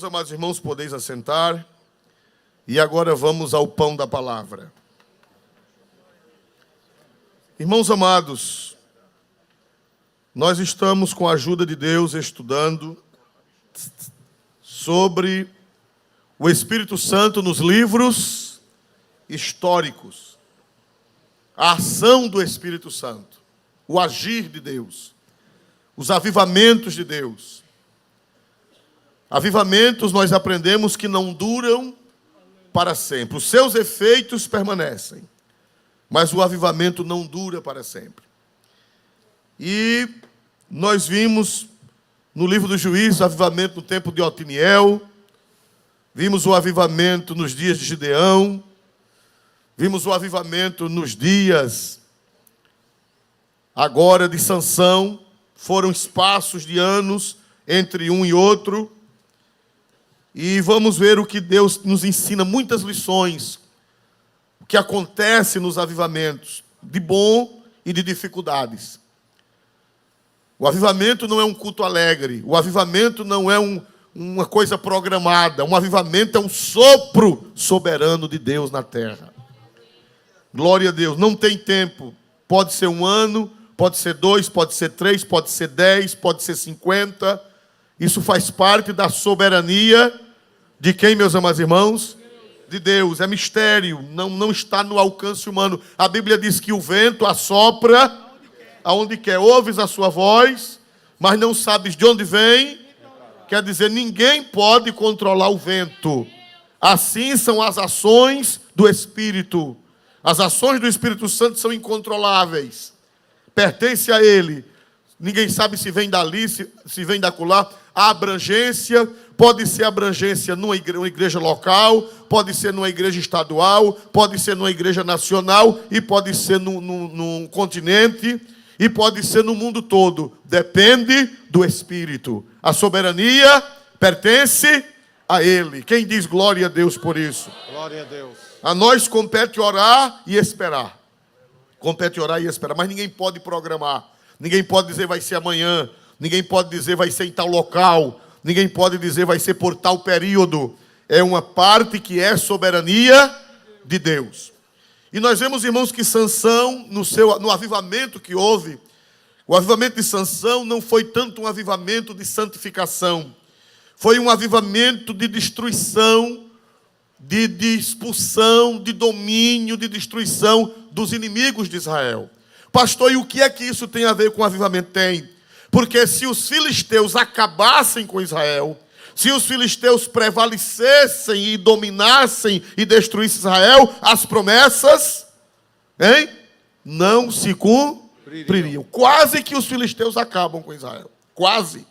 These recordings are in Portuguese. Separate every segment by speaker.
Speaker 1: meus amados irmãos, podeis assentar. E agora vamos ao pão da palavra. Irmãos amados, nós estamos com a ajuda de Deus estudando sobre o Espírito Santo nos livros históricos. A ação do Espírito Santo, o agir de Deus, os avivamentos de Deus. Avivamentos nós aprendemos que não duram para sempre. Os seus efeitos permanecem, mas o avivamento não dura para sempre. E nós vimos no livro dos Juízes o avivamento no tempo de Otiniel, vimos o avivamento nos dias de Gideão, vimos o avivamento nos dias agora de Sansão. Foram espaços de anos entre um e outro. E vamos ver o que Deus nos ensina, muitas lições, o que acontece nos avivamentos, de bom e de dificuldades. O avivamento não é um culto alegre, o avivamento não é uma coisa programada, um avivamento é um sopro soberano de Deus na terra. Glória a Deus, não tem tempo, pode ser 1 ano, pode ser 2, pode ser 3, pode ser 10, pode ser 50. Isso faz parte da soberania de quem, meus amados irmãos? De Deus. É mistério, não está no alcance humano. A Bíblia diz que o vento assopra aonde quer. Ouves a sua voz, mas não sabes de onde vem. Quer dizer, ninguém pode controlar o vento. Assim são as ações do Espírito. As ações do Espírito Santo são incontroláveis. Pertence a Ele. Ninguém sabe se vem dali, se vem dacolá. A abrangência, pode ser abrangência numa igreja local, pode ser numa igreja estadual, pode ser numa igreja nacional, e pode ser num continente, e pode ser no mundo todo. Depende do Espírito. A soberania pertence a Ele. Quem diz glória a Deus por isso?
Speaker 2: Glória a Deus.
Speaker 1: A nós compete orar e esperar. Compete orar e esperar, mas ninguém pode programar. Ninguém pode dizer vai ser amanhã. Ninguém pode dizer vai ser em tal local. Ninguém pode dizer vai ser por tal período. É uma parte que é soberania de Deus. E nós vemos, irmãos, que Sansão, no avivamento que houve, o avivamento de Sansão não foi tanto um avivamento de santificação. Foi um avivamento de destruição, de expulsão, de domínio, de destruição dos inimigos de Israel. Pastor, e o que é que isso tem a ver com o avivamento? Tem. Porque se os filisteus acabassem com Israel, se os filisteus prevalecessem e dominassem e destruíssem Israel, as promessas, não se cumpririam. Quase que os filisteus acabam com Israel. Quase.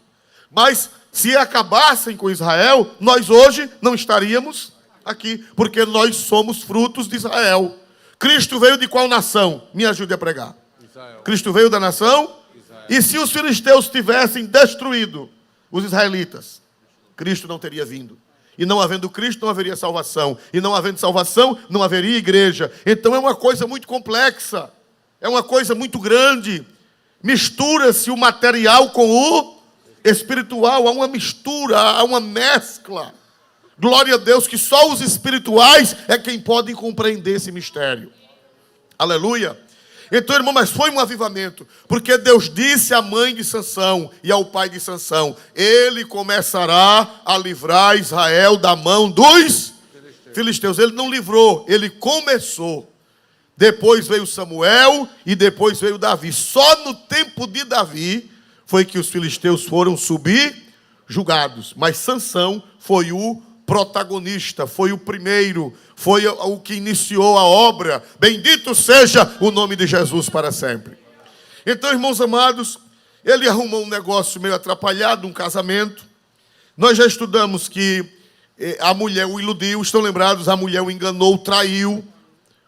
Speaker 1: Mas se acabassem com Israel, nós hoje não estaríamos aqui, porque nós somos frutos de Israel. Cristo veio de qual nação? Me ajude a pregar. Israel. Cristo veio da nação? Israel. E se os filisteus tivessem destruído os israelitas, Cristo não teria vindo. E não havendo Cristo, não haveria salvação. E não havendo salvação, não haveria igreja. Então é uma coisa muito complexa. É uma coisa muito grande. Mistura-se o material com o espiritual. Há uma mistura, há uma mescla. Glória a Deus, que só os espirituais é quem podem compreender esse mistério. Aleluia. Então, irmão, mas foi um avivamento, porque Deus disse à mãe de Sansão e ao pai de Sansão: ele começará a livrar Israel da mão dos filisteus. Ele não livrou, ele começou. Depois veio Samuel e depois veio Davi. Só no tempo de Davi foi que os filisteus foram subjugados. Mas Sansão foi o protagonista, foi o primeiro, foi o que iniciou a obra. Bendito seja o nome de Jesus para sempre. Então, irmãos amados, ele arrumou um negócio meio atrapalhado, um casamento. Nós já estudamos que a mulher o iludiu, estão lembrados? A mulher o enganou,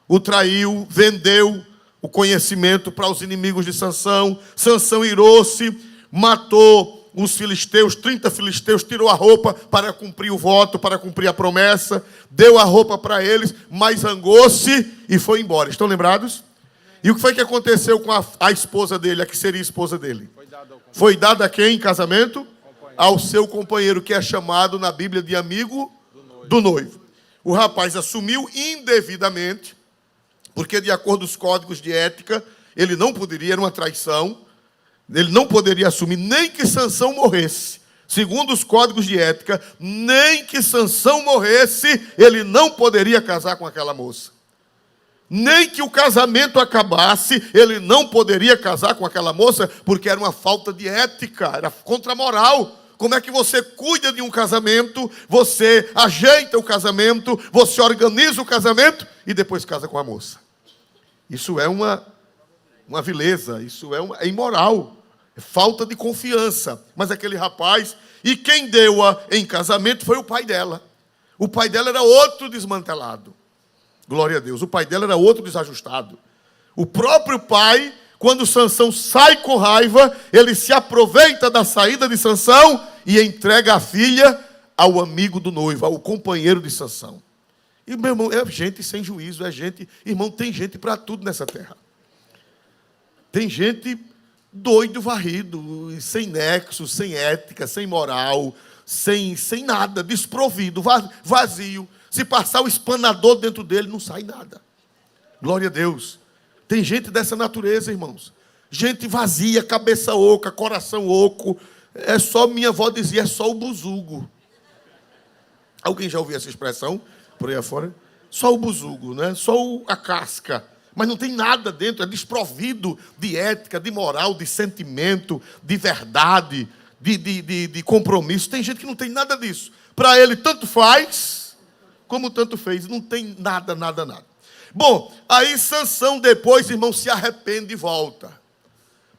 Speaker 1: o traiu, vendeu o conhecimento para os inimigos de Sansão. Sansão irou-se, matou os filisteus, 30 filisteus, tirou a roupa para cumprir o voto, para cumprir a promessa, deu a roupa para eles, mas zangou-se e foi embora. Estão lembrados? E o que foi que aconteceu com a esposa dele, a que seria a esposa dele? Foi dada a quem em casamento? ao seu companheiro, que é chamado na Bíblia de amigo do noivo. O rapaz assumiu indevidamente, porque de acordo com os códigos de ética, ele não poderia, era uma traição, ele não poderia assumir nem que Sansão morresse. Segundo os códigos de ética, nem que Sansão morresse, ele não poderia casar com aquela moça. Nem que o casamento acabasse, ele não poderia casar com aquela moça, porque era uma falta de ética, era contra a moral. Como é que você cuida de um casamento, você ajeita o casamento, você organiza o casamento e depois casa com a moça? Isso é uma vileza, isso é imoral, é falta de confiança. Mas aquele rapaz, e quem deu-a em casamento foi o pai dela. O pai dela era outro desmantelado. Glória a Deus. O pai dela era outro desajustado. O próprio pai, quando Sansão sai com raiva, ele se aproveita da saída de Sansão e entrega a filha ao amigo do noivo, ao companheiro de Sansão. E, meu irmão, é gente sem juízo, é gente... Irmão, tem gente para tudo nessa terra. Tem gente doido, varrido, sem nexo, sem ética, sem moral, sem nada, desprovido, vazio. Se passar o espanador dentro dele, não sai nada. Glória a Deus. Tem gente dessa natureza, irmãos. Gente vazia, cabeça oca, coração oco. É só, minha avó dizia, é só o buzugo. Alguém já ouviu essa expressão por aí afora? Só o buzugo, né? Só a casca. Mas não tem nada dentro, é desprovido de ética, de moral, de sentimento, de verdade, de compromisso. Tem gente que não tem nada disso. Para ele, tanto faz como tanto fez. Não tem nada. Bom, aí Sansão depois, irmão, se arrepende e volta,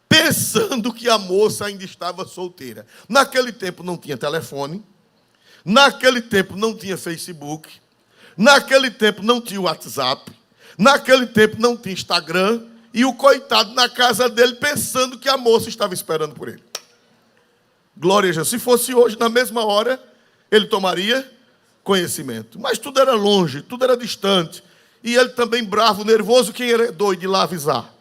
Speaker 1: pensando que a moça ainda estava solteira. Naquele tempo não tinha telefone, naquele tempo não tinha Facebook, naquele tempo não tinha WhatsApp, naquele tempo não tinha Instagram, e o coitado na casa dele pensando que a moça estava esperando por ele. Glória a Deus. Se fosse hoje, na mesma hora, ele tomaria conhecimento. Mas tudo era longe, tudo era distante. E ele também bravo, nervoso, quem era doido de ir lá avisar?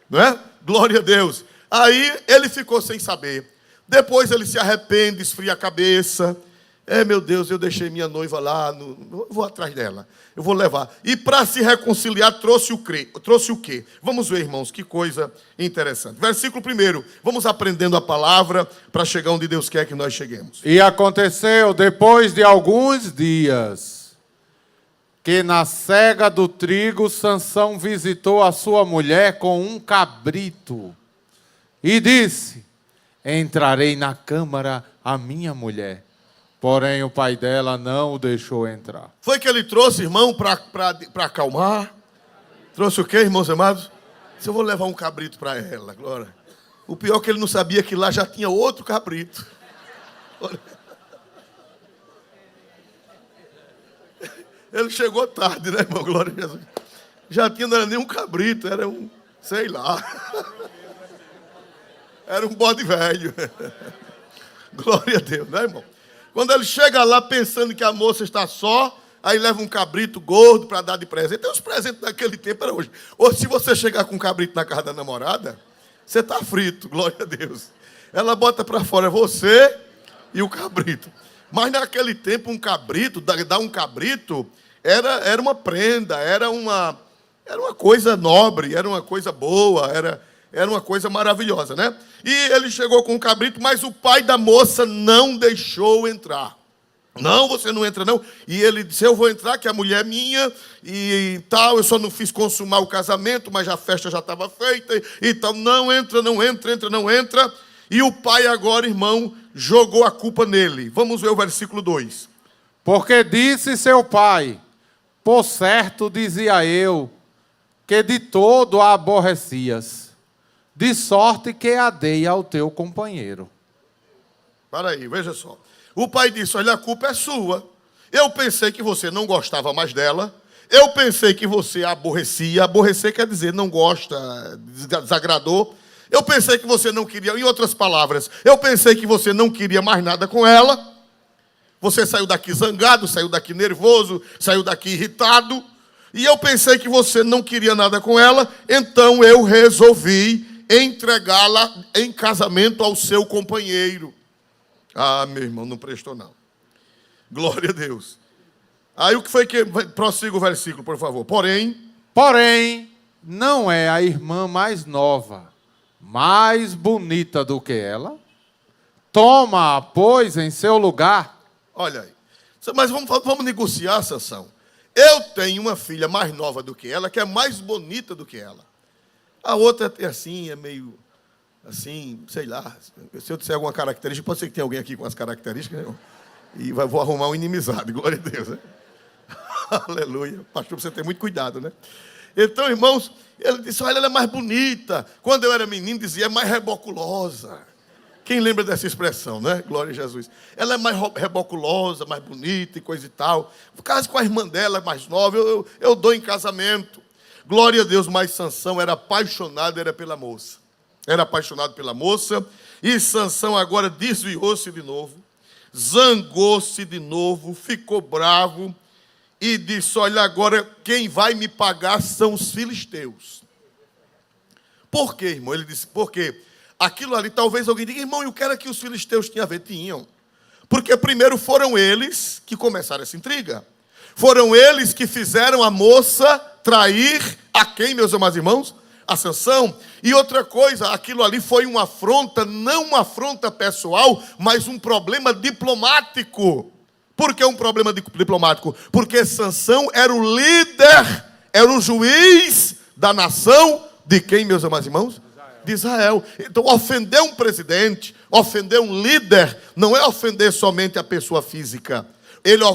Speaker 1: Não é? Glória a Deus. Aí ele ficou sem saber. Depois ele se arrepende, esfria a cabeça. Meu Deus, eu deixei minha noiva lá, vou atrás dela, eu vou levar. E para se reconciliar, trouxe o quê? Vamos ver, irmãos, que coisa interessante. Versículo 1, vamos aprendendo a palavra para chegar onde Deus quer que nós cheguemos.
Speaker 2: E aconteceu, depois de alguns dias, que na cega do trigo, Sansão visitou a sua mulher com um cabrito e disse: entrarei na câmara a minha mulher. Porém, o pai dela não o deixou entrar.
Speaker 1: Foi que ele trouxe, irmão, para acalmar? Trouxe o quê, irmãos amados? Se eu vou levar um cabrito para ela, glória. O pior é que ele não sabia que lá já tinha outro cabrito. Ele chegou tarde, né, irmão? Glória a Jesus. Já tinha, não era nem um cabrito, era um, sei lá. Era um bode velho. Glória a Deus, né, irmão? Quando ele chega lá pensando que a moça está só, aí leva um cabrito gordo para dar de presente. Tem os presentes daquele tempo, era hoje. Ou se você chegar com um cabrito na casa da namorada, você está frito, glória a Deus. Ela bota para fora você e o cabrito. Mas naquele tempo, um cabrito, dar um cabrito, era uma prenda, era uma coisa nobre, era uma coisa boa, era uma coisa maravilhosa, né? E ele chegou com o cabrito, mas o pai da moça não deixou entrar. Não, você não entra não. E ele disse, eu vou entrar, que a mulher é minha e tal, eu só não fiz consumar o casamento, mas a festa já estava feita e tal. Não entra. E o pai agora, irmão, jogou a culpa nele. Vamos ver o versículo 2.
Speaker 2: Porque disse seu pai, por certo dizia eu, que de todo a aborrecias, de sorte que a dei ao teu companheiro.
Speaker 1: Para aí, veja só. O pai disse, olha, a culpa é sua. Eu pensei que você não gostava mais dela. Eu pensei que você a aborrecia. Aborrecer quer dizer não gosta, desagradou. Eu pensei que você não queria, em outras palavras, eu pensei que você não queria mais nada com ela. Você saiu daqui zangado, saiu daqui nervoso, saiu daqui irritado. E eu pensei que você não queria nada com ela. Então eu resolvi entregá-la em casamento ao seu companheiro. Ah, meu irmão, não prestou não. Glória a Deus. Aí o que foi que... Prossiga o versículo, por favor.
Speaker 2: Porém, não é a irmã mais nova, mais bonita do que ela? Toma-a, pois, em seu lugar.
Speaker 1: Olha aí. Mas vamos negociar, Sansão. Eu tenho uma filha mais nova do que ela, que é mais bonita do que ela. A outra é assim, é meio... assim, sei lá. Se eu disser alguma característica, pode ser que tenha alguém aqui com as características, né? E vou arrumar uma inimizade. Glória a Deus, né? Aleluia. Pastor, você tem muito cuidado, né? Então, irmãos, ele disse, olha, ela é mais bonita. Quando eu era menino, dizia, é mais reboculosa. Quem lembra dessa expressão, né? Glória a Jesus. Ela é mais reboculosa, mais bonita e coisa e tal. Case com a irmã dela, mais nova, eu dou em casamento. Glória a Deus, mas Sansão era apaixonado, era pela moça. Era apaixonado pela moça. E Sansão agora desviou-se de novo. Zangou-se de novo, ficou bravo. E disse, olha, agora quem vai me pagar são os filisteus. Por quê, irmão? Ele disse, por quê? Aquilo ali, talvez alguém diga, irmão, e o que era que os filisteus tinham a ver? Tinham. Porque primeiro foram eles que começaram essa intriga. Foram eles que fizeram a moça trair a quem, meus amados irmãos? A Sansão. E outra coisa, aquilo ali foi uma afronta, não uma afronta pessoal, mas um problema diplomático. Por que um problema diplomático? Porque Sansão era o líder, era o juiz da nação de quem, meus amados irmãos? De Israel. Então, ofender um presidente, ofender um líder, não é ofender somente a pessoa física.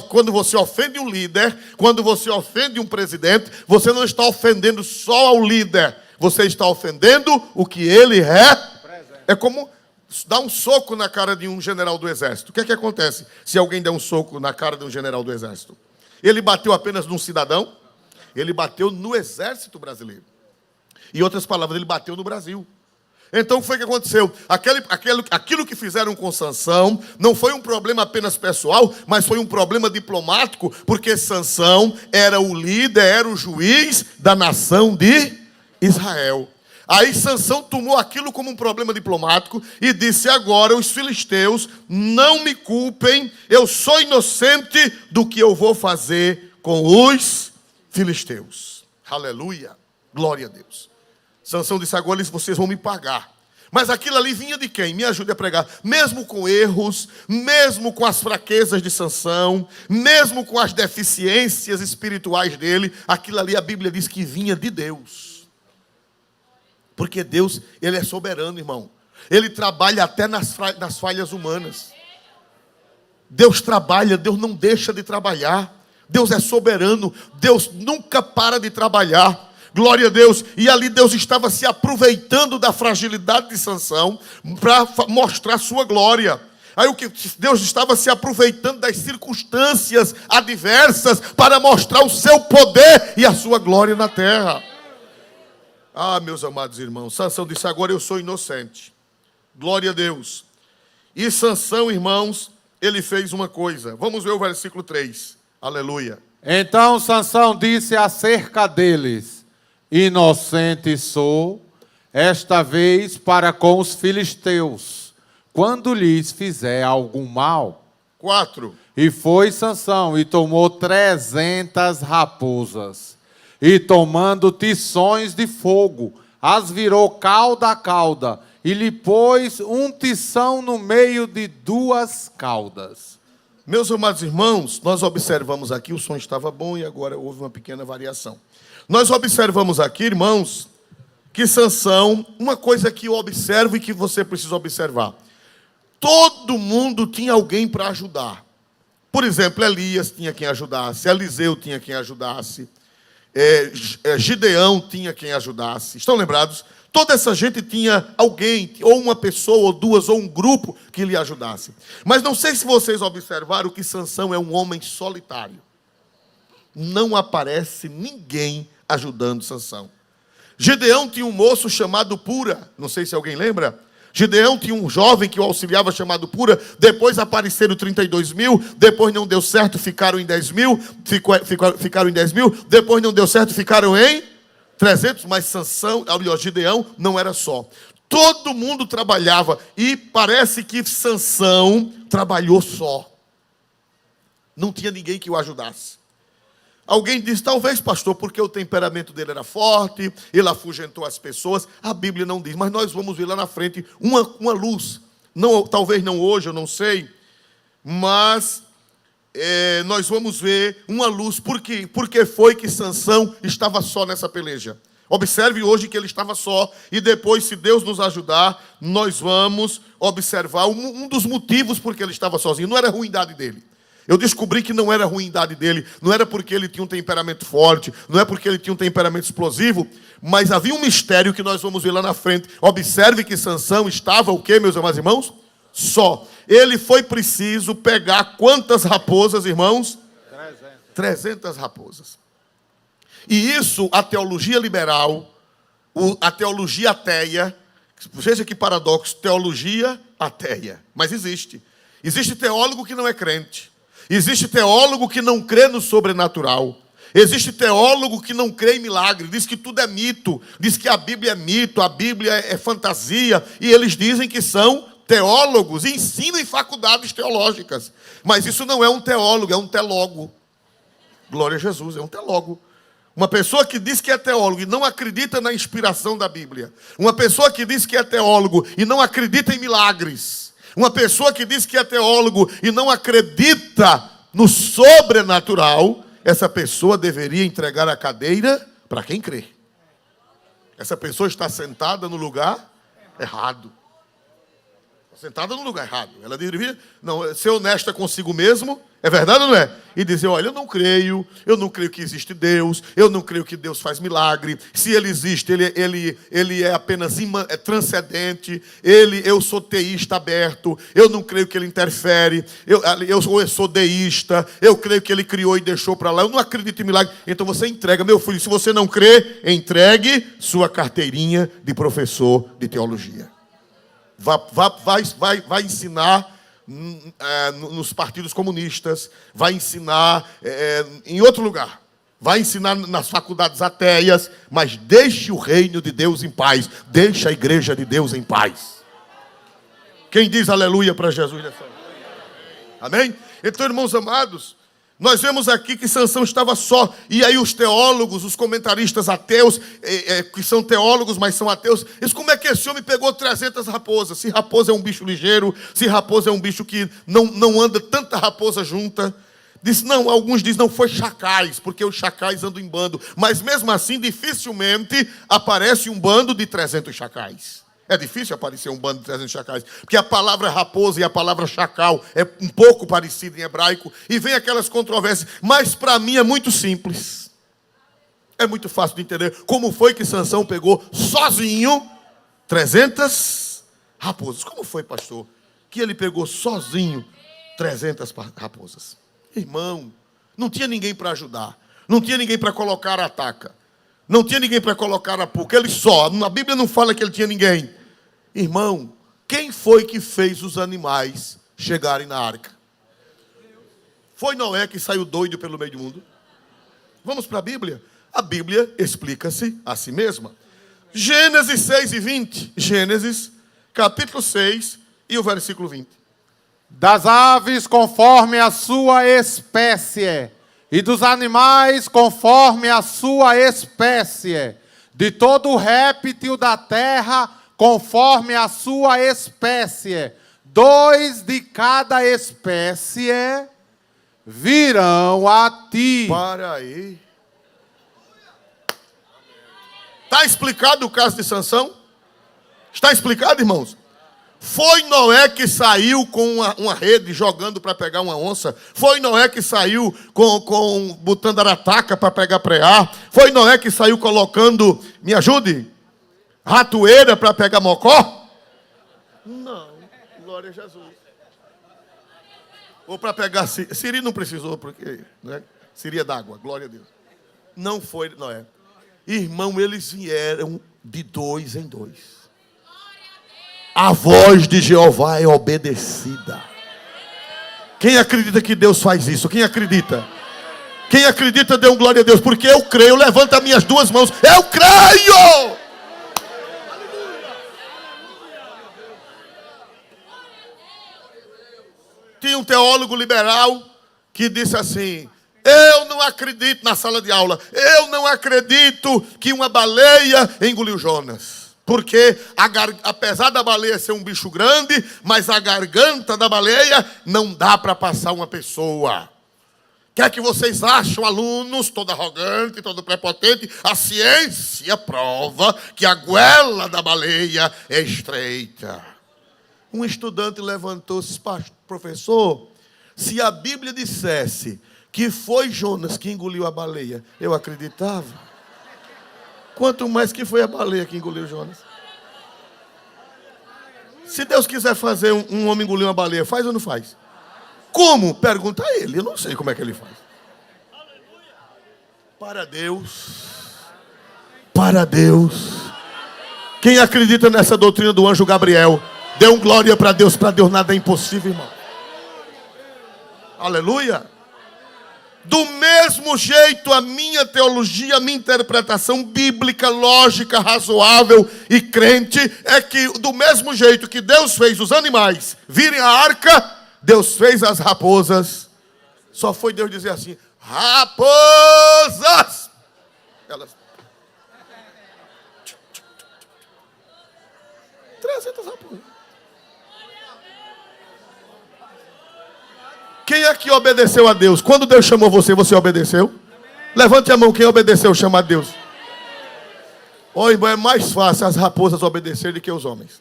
Speaker 1: Quando você ofende um líder, quando você ofende um presidente, você não está ofendendo só ao líder, você está ofendendo o que ele é. É como dar um soco na cara de um general do exército. O que é que acontece se alguém der um soco na cara de um general do exército? Ele bateu apenas num cidadão? Ele bateu no exército brasileiro. Em outras palavras, ele bateu no Brasil. Então, o que foi que aconteceu? Aquilo que fizeram com Sansão não foi um problema apenas pessoal, mas foi um problema diplomático, porque Sansão era o líder, era o juiz da nação de Israel. Aí Sansão tomou aquilo como um problema diplomático e disse, agora os filisteus não me culpem, eu sou inocente do que eu vou fazer com os filisteus. Aleluia, glória a Deus. Sansão disse, agora vocês vão me pagar. Mas aquilo ali vinha de quem? Me ajude a pregar. Mesmo com erros, mesmo com as fraquezas de Sansão, mesmo com as deficiências espirituais dele, aquilo ali a Bíblia diz que vinha de Deus. Porque Deus, Ele é soberano, irmão. Ele trabalha até nas falhas humanas. Deus trabalha, Deus não deixa de trabalhar. Deus é soberano, Deus nunca para de trabalhar. Glória a Deus. E ali Deus estava se aproveitando da fragilidade de Sansão para mostrar sua glória. Aí Deus estava se aproveitando das circunstâncias adversas para mostrar o seu poder e a sua glória na terra. Ah, meus amados irmãos, Sansão disse, agora eu sou inocente. Glória a Deus. E Sansão, irmãos, ele fez uma coisa. Vamos ver o versículo 3. Aleluia.
Speaker 2: Então Sansão disse acerca deles, inocente sou, esta vez para com os filisteus, quando lhes fizer algum mal.
Speaker 1: 4.
Speaker 2: E foi Sansão e tomou 300 raposas, e tomando tições de fogo, as virou cauda a cauda, e lhe pôs um tição no meio de 2 caudas.
Speaker 1: Meus amados irmãos, nós observamos aqui, o som estava bom e agora houve uma pequena variação. Nós observamos aqui, irmãos, que Sansão, uma coisa que eu observo e que você precisa observar. Todo mundo tinha alguém para ajudar. Por exemplo, Elias tinha quem ajudasse, Eliseu tinha quem ajudasse, Gideão tinha quem ajudasse. Estão lembrados? Toda essa gente tinha alguém, ou uma pessoa, ou 2, ou um grupo que lhe ajudasse. Mas não sei se vocês observaram que Sansão é um homem solitário. Não aparece ninguém ajudando Sansão. Gideão tinha um moço chamado Pura. Não sei se alguém lembra. Gideão tinha um jovem que o auxiliava chamado Pura. Depois apareceram 32 mil. Depois não deu certo, ficaram em 10 mil. Ficaram em 10 mil. Depois não deu certo, ficaram em 300. Mas Gideão não era só. Todo mundo trabalhava. E parece que Sansão trabalhou só. Não tinha ninguém que o ajudasse. Alguém disse, talvez, pastor, porque o temperamento dele era forte, ele afugentou as pessoas. A Bíblia não diz, mas nós vamos ver lá na frente uma luz. Não, talvez não hoje, eu não sei. Mas nós vamos ver uma luz. Por quê? Porque foi que Sansão estava só nessa peleja. Observe hoje que ele estava só. E depois, se Deus nos ajudar, nós vamos observar um dos motivos por que ele estava sozinho. Não era a ruindade dele. Eu descobri que não era a ruindade dele, não era porque ele tinha um temperamento forte, não é porque ele tinha um temperamento explosivo, mas havia um mistério que nós vamos ver lá na frente. Observe que Sansão estava o quê, meus amados irmãos? Só. Ele foi preciso pegar quantas raposas, irmãos? 300 raposas. E isso, a teologia liberal, a teologia ateia, veja que paradoxo, teologia ateia, mas existe. Existe teólogo que não é crente. Existe teólogo que não crê no sobrenatural. Existe teólogo que não crê em milagre. Diz que tudo é mito. Diz que a Bíblia é mito, a Bíblia é fantasia. E eles dizem que são teólogos e ensinam em faculdades teológicas. Mas isso não é um teólogo, é um teólogo. Glória a Jesus, é um teólogo. Uma pessoa que diz que é teólogo e não acredita na inspiração da Bíblia. Uma pessoa que diz que é teólogo e não acredita em milagres. Uma pessoa que diz que é teólogo e não acredita no sobrenatural, essa pessoa deveria entregar a cadeira para quem crê. Essa pessoa está sentada no lugar errado. Está sentada no lugar errado. Ela deveria ser honesta consigo mesmo. É verdade ou não é? E dizer, olha, eu não creio que existe Deus, eu não creio que Deus faz milagre. Se Ele existe, Ele é apenas transcendente, eu sou teísta aberto, eu não creio que Ele interfere, eu sou deísta, eu creio que Ele criou e deixou para lá, eu não acredito em milagre. Então você entrega, meu filho, se você não crê, entregue sua carteirinha de professor de teologia. Vai ensinar nos partidos comunistas, vai ensinar em outro lugar, vai ensinar nas faculdades ateias, mas deixe o reino de Deus em paz, deixe a igreja de Deus em paz. Quem diz aleluia para Jesus nessa hora? Amém? Então, irmãos amados, nós vemos aqui que Sansão estava só. E aí os teólogos, os comentaristas ateus, que são teólogos, mas são ateus, eles, como é que esse homem pegou 300 raposas? Se raposa é um bicho ligeiro, se raposa é um bicho que não anda tanta raposa junta. Alguns dizem, não, foi chacais, porque os chacais andam em bando. Mas mesmo assim, dificilmente aparece um bando de 300 chacais. É difícil aparecer um bando de 300 chacais, porque a palavra raposa e a palavra chacal é um pouco parecida em hebraico, e vem aquelas controvérsias, mas para mim é muito simples. É muito fácil de entender como foi que Sansão pegou sozinho 300 raposas. Como foi, pastor, que ele pegou sozinho 300 raposas? Irmão, não tinha ninguém para ajudar, não tinha ninguém para colocar a ataca. Não tinha ninguém para colocar a puca, ele só. A Bíblia não fala que ele tinha ninguém. Irmão, quem foi que fez os animais chegarem na arca? Foi Noé que saiu doido pelo meio do mundo? Vamos para a Bíblia? A Bíblia explica-se a si mesma. Gênesis 6 e 20. Gênesis, capítulo 6 e o versículo 20.
Speaker 2: Das aves conforme a sua espécie, e dos animais conforme a sua espécie, de todo o réptil da terra conforme a sua espécie, 2 de cada espécie virão a ti.
Speaker 1: Para aí. Está explicado o caso de Sansão? Está explicado, irmãos? Foi Noé que saiu com uma rede jogando para pegar uma onça? Foi Noé que saiu botando arataca para pegar preá? Foi Noé que saiu colocando, me ajude, ratoeira para pegar mocó? Não, glória a Jesus. Ou para pegar siri não precisou, porque seria d'água, glória a Deus. Não foi Noé. Irmão, eles vieram de 2 em 2. A voz de Jeová é obedecida. Quem acredita que Deus faz isso? Quem acredita? Quem acredita, dê um glória a Deus. Porque eu creio, levanta minhas duas mãos. Eu creio! tinha um teólogo liberal que disse assim: eu não acredito na sala de aula, eu não acredito que uma baleia engoliu Jonas. Porque, apesar da baleia ser um bicho grande, mas a garganta da baleia não dá para passar uma pessoa. O que é que vocês acham, alunos, todo arrogante, todo prepotente? A ciência prova que a goela da baleia é estreita. Um estudante levantou-se: professor, se a Bíblia dissesse que foi Jonas que engoliu a baleia, eu acreditava. Quanto mais que foi a baleia que engoliu Jonas. Se Deus quiser fazer um homem engolir uma baleia, faz ou não faz? Como? Pergunta a ele. Eu não sei como é que ele faz. Para Deus. Quem acredita nessa doutrina do anjo Gabriel, dê um glória para Deus nada é impossível, irmão. Aleluia. Do mesmo jeito, a minha teologia, a minha interpretação bíblica, lógica, razoável e crente é que, do mesmo jeito que Deus fez os animais virem a arca, Deus fez as raposas. Só foi Deus dizer assim: raposas! Elas... 300 raposas. Quem é que obedeceu a Deus? Quando Deus chamou você, você obedeceu? Levante a mão quem obedeceu chamar Deus. Ó, irmão, é mais fácil as raposas obedecerem do que os homens.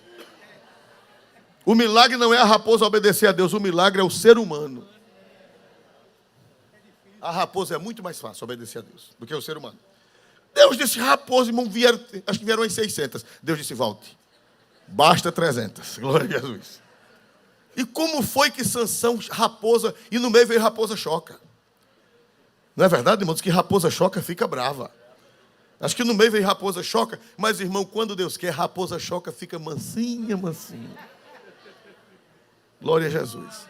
Speaker 1: O milagre não é a raposa obedecer a Deus, o milagre é o ser humano. A raposa é muito mais fácil obedecer a Deus do que o ser humano. Deus disse: raposa, irmão, acho que vieram em 600. Deus disse: volte. Basta 300. Glória a Jesus. E como foi que Sansão, raposa, e no meio veio raposa choca? Não é verdade, irmãos, que raposa choca fica brava. Acho que no meio veio raposa choca, mas, irmão, quando Deus quer, raposa choca fica mansinha, mansinha. Glória a Jesus.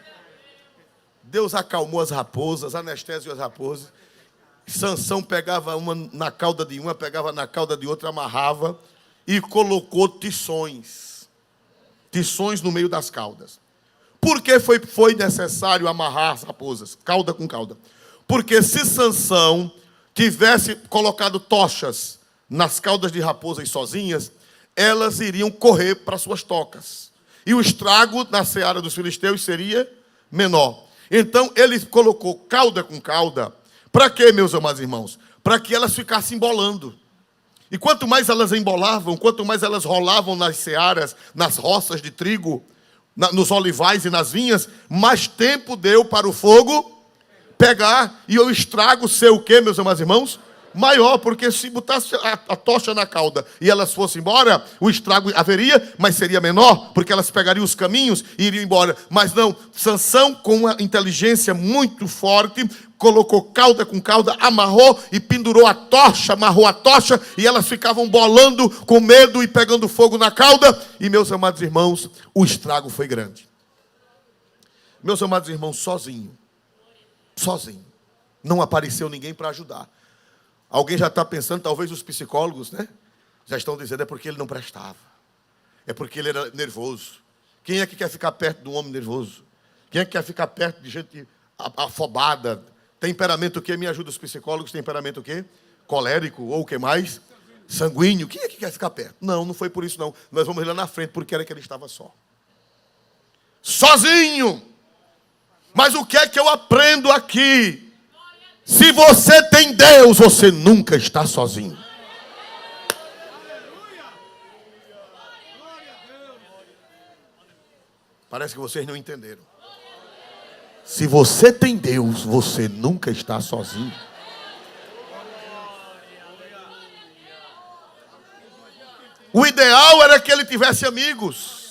Speaker 1: Deus acalmou as raposas, anestesiou as raposas. Sansão pegava uma na cauda de uma, pegava na cauda de outra, amarrava e colocou tições. Tições no meio das caudas. Por que foi necessário amarrar as raposas, cauda com cauda? Porque se Sansão tivesse colocado tochas nas caudas de raposas sozinhas, elas iriam correr para suas tocas. E o estrago na seara dos filisteus seria menor. Então ele colocou cauda com cauda. Para quê, meus amados irmãos? Para que elas ficassem embolando. E quanto mais elas embolavam, quanto mais elas rolavam nas searas, nas roças de trigo, nos olivais e nas vinhas, mais tempo deu para o fogo pegar e o estrago ser o quê, meus amados irmãos? Maior, porque se botasse a tocha na cauda e elas fossem embora, o estrago haveria, mas seria menor, porque elas pegariam os caminhos e iriam embora. Mas não, Sansão, com uma inteligência muito forte, colocou cauda com cauda, amarrou e pendurou a tocha, amarrou a tocha, e elas ficavam bolando com medo e pegando fogo na cauda. E, meus amados irmãos, o estrago foi grande. Meus amados irmãos, sozinho, não apareceu ninguém para ajudar. Alguém já está pensando, talvez os psicólogos, né? Já estão dizendo: é porque ele não prestava. É porque ele era nervoso. Quem é que quer ficar perto de um homem nervoso? Quem é que quer ficar perto de gente afobada? Temperamento o quê? Me ajuda os psicólogos. Temperamento o quê? Colérico ou o que mais? Sanguíneo. Quem é que quer ficar perto? Não foi por isso não. Nós vamos ir lá na frente, porque era que ele estava só. Sozinho. Mas o que é que eu aprendo aqui? Se você tem Deus, você nunca está sozinho. Parece que vocês não entenderam. Se você tem Deus, você nunca está sozinho. O ideal era que ele tivesse amigos.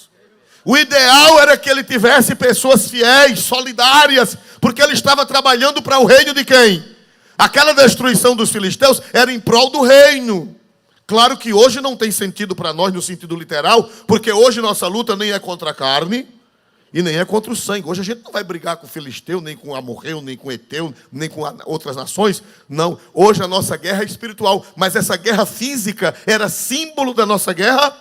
Speaker 1: O ideal era que ele tivesse pessoas fiéis, solidárias, porque ele estava trabalhando para o reino de quem? Aquela destruição dos filisteus era em prol do reino. Claro que hoje não tem sentido para nós no sentido literal, porque hoje nossa luta nem é contra a carne e nem é contra o sangue. Hoje a gente não vai brigar com o filisteu, nem com o amorreu, nem com o eteu, nem com outras nações. Não, hoje a nossa guerra é espiritual, mas essa guerra física era símbolo da nossa guerra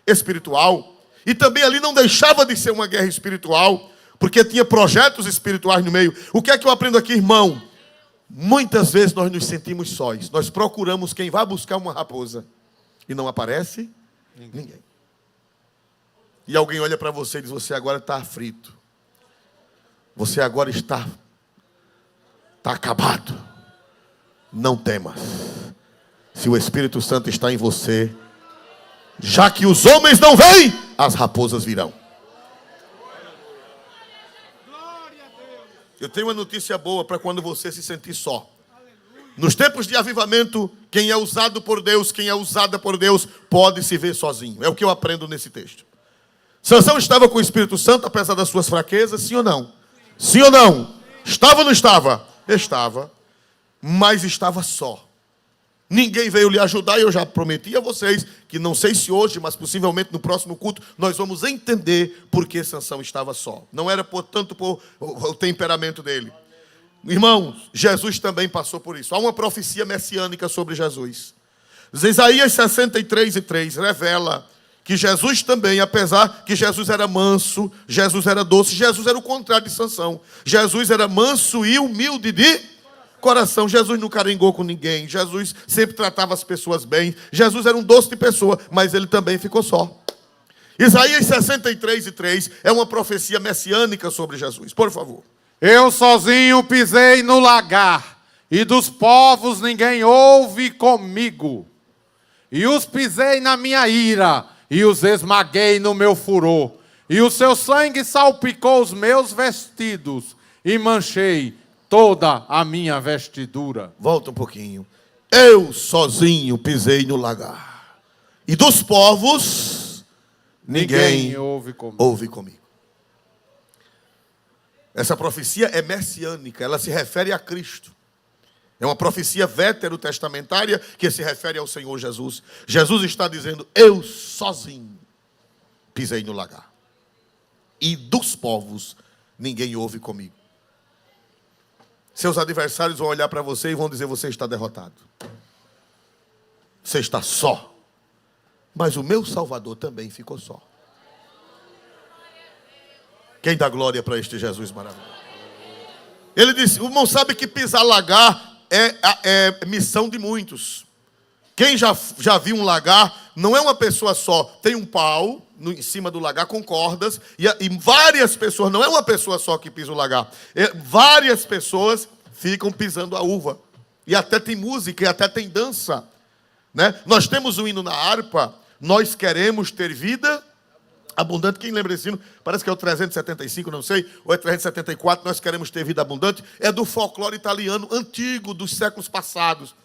Speaker 1: espiritual. E também ali não deixava de ser uma guerra espiritual, Porque tinha projetos espirituais no meio. O que é que eu aprendo aqui, irmão? Muitas vezes nós nos sentimos sós. Nós procuramos quem vai buscar uma raposa. E não aparece ninguém. E alguém olha para você e diz, você agora está aflito. Você agora está acabado. Não temas. Se o Espírito Santo está em você, já que os homens não vêm, as raposas virão. Eu tenho uma notícia boa para quando você se sentir só. Nos tempos de avivamento, quem é usado por Deus, quem é usada por Deus, pode se ver sozinho. É o que eu aprendo nesse texto. Sansão estava com o Espírito Santo, apesar das suas fraquezas, sim ou não? Sim ou não? Estava ou não estava? Estava, mas estava só. Ninguém veio lhe ajudar e eu já prometi a vocês que não sei se hoje, mas possivelmente no próximo culto, nós vamos entender por que Sansão estava só. Não era, portanto, por o temperamento dele. Irmãos, Jesus também passou por isso. Há uma profecia messiânica sobre Jesus. Isaías 63:3 revela que Jesus também, apesar que Jesus era manso, Jesus era doce, Jesus era o contrário de Sansão. Jesus era manso e humilde de coração. Jesus não carengou com ninguém. Jesus sempre tratava as pessoas bem. Jesus era um doce de pessoa, mas ele também ficou só. Isaías 63:3 é uma profecia messiânica sobre Jesus. Por favor.
Speaker 2: Eu sozinho pisei no lagar, e dos povos ninguém houve comigo. E os pisei na minha ira, e os esmaguei no meu furor. E o seu sangue salpicou os meus vestidos, e manchei toda a minha vestidura.
Speaker 1: Volta um pouquinho. Eu sozinho pisei no lagar. E dos povos, ninguém ouve comigo. Essa profecia é messiânica, ela se refere a Cristo. É uma profecia veterotestamentária que se refere ao Senhor Jesus. Jesus está dizendo, eu sozinho pisei no lagar. E dos povos, ninguém ouve comigo. Seus adversários vão olhar para você e vão dizer, você está derrotado. Você está só. Mas o meu Salvador também ficou só. Quem dá glória para este Jesus maravilhoso? Ele disse, o irmão sabe que pisar lagar é missão de muitos. Quem já viu um lagar, não é uma pessoa só. Tem um pau em cima do lagar com cordas. E várias pessoas, não é uma pessoa só que pisa o lagar. Várias pessoas ficam pisando a uva. E até tem música, e até tem dança. Né? Nós temos um hino na harpa. Nós queremos ter vida abundante. Quem lembra desse hino? Parece que é o 375, não sei. Ou é 374, nós queremos ter vida abundante. É do folclore italiano antigo, dos séculos passados.